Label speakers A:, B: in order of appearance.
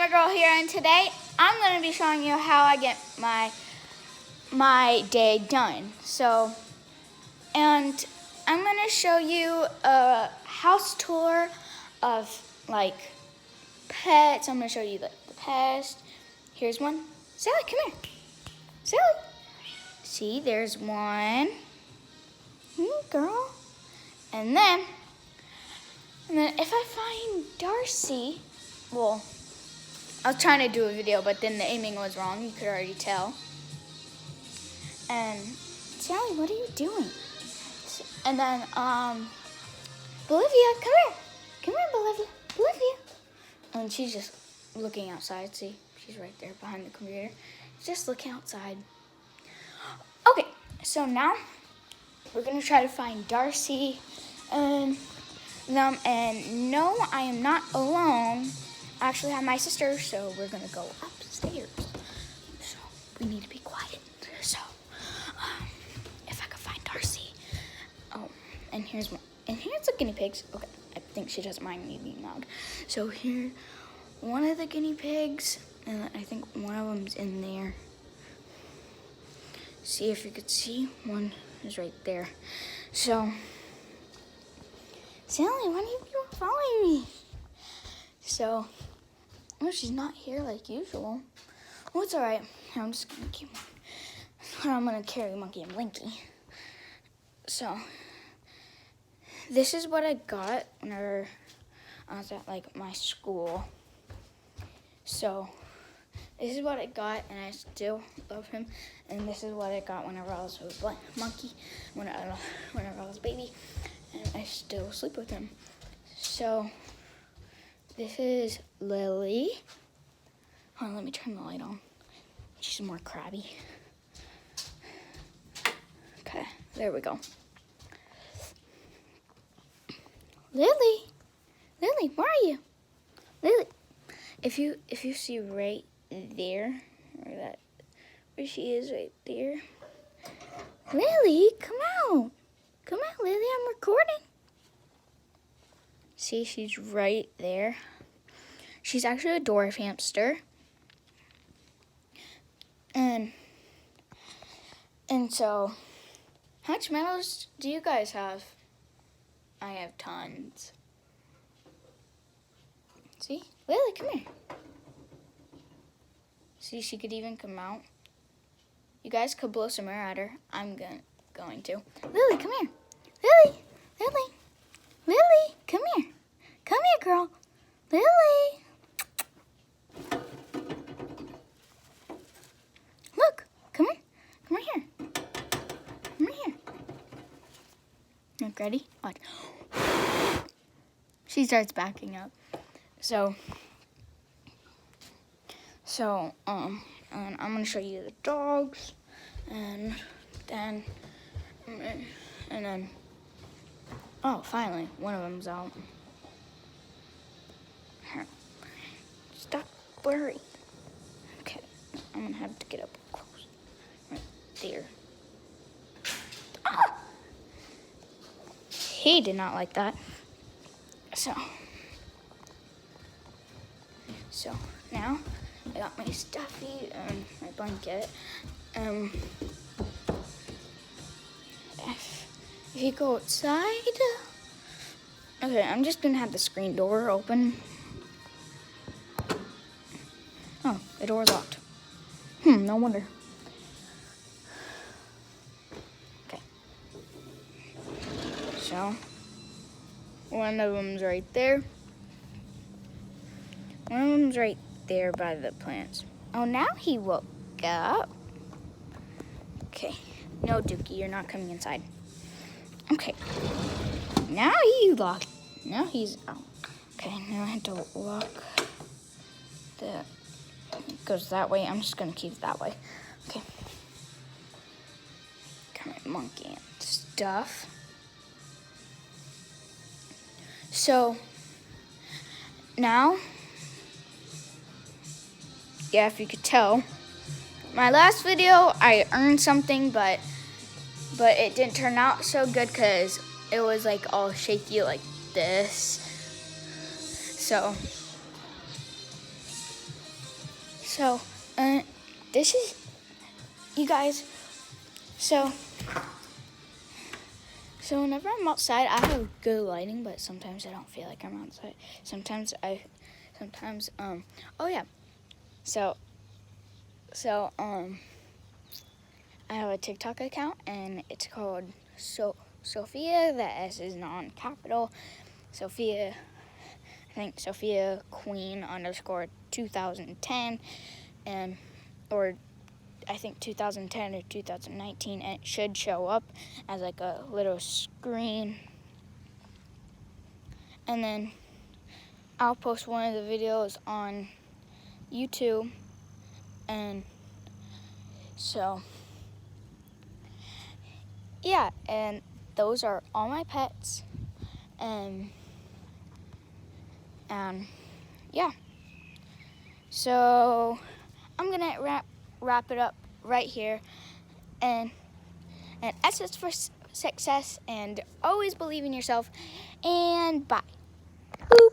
A: Gamer Girl here, and today I'm going to be showing you how I get my day done. And I'm going to show you a house tour of like pets. I'm going to show you the pets. Here's one. Sally, come here. Sally. See, there's one. Girl. And then if I find Darcy, well, I was trying to do a video, but then the aiming was wrong. You could already tell. And Sally, what are you doing? And then Bolivia, come here. Come here, Bolivia. Bolivia. And she's just looking outside. See, she's right there behind the computer. Just looking outside. Okay, so now we're gonna try to find Darcy and them. And no, I am not alone. I actually have my sister, so we're gonna go upstairs. So we need to be quiet. So if I could find Darcy. Oh, and here's the guinea pigs. Okay, I think she doesn't mind me being loud. So here, one of the guinea pigs, and I think one of them's in there. See if you could see, one is right there. So, Sally, why do you keep following me? So, well, she's not here like usual. Well, it's all right. I'm just gonna I'm gonna carry Monkey and Blinky. So, this is what I got whenever I was at like my school. So, this is what I got, and I still love him. And this is what I got whenever I was with Monkey, whenever I was a baby, and I still sleep with him. So, this is Lily. Hold on, let me turn the light on. She's more crabby. Okay, there we go. Lily, Lily, where are you? Lily, if you see right there, where she is right there. Lily, come out. Come out, Lily, I'm recording. See, she's right there. She's actually a dwarf hamster. And so, how much medals do you guys have? I have tons. See? Lily, come here. See, she could even come out. You guys could blow some air at her. I'm going to. Lily, come here. Lily, Lily, Lily, come here. Come here, girl. Lily. Look, come here. Come right here. Come right here. Look, ready? Watch. She starts backing up. So, and I'm gonna show you the dogs, and then, oh, finally, one of them's out. Here. Stop blurry. Okay, I'm gonna have to get up close. Right there. Ah! He did not like that. So now I got my stuffy and my blanket. If you go outside, okay, I'm just gonna have the screen door open. Oh, the door's locked. No wonder. Okay. So, one of them's right there. One of them's right there by the plants. Oh, now he woke up. Okay. No, Dookie, you're not coming inside. Okay. Now he locked. Now he's out. Okay, now I have to lock the... It goes that way. I'm just going to keep it that way. Okay. Got my monkey and stuff. So, now... Yeah, if you could tell, my last video I earned something, but it didn't turn out so good because it was like all shaky like this. So So, this is, you guys, so whenever I'm outside, I have good lighting, but sometimes I don't feel like I'm outside. Oh yeah. So, I have a TikTok account, and it's called Sophia. The S is non-capital. Sophia, I think Sophia Queen _ 2010, and or I think 2010 or 2019, and it should show up as like a little screen. And then I'll post one of the videos on YouTube, and so yeah, and those are all my pets, and yeah. So I'm gonna wrap it up right here, and S is for success, and always believe in yourself, and bye. Boop.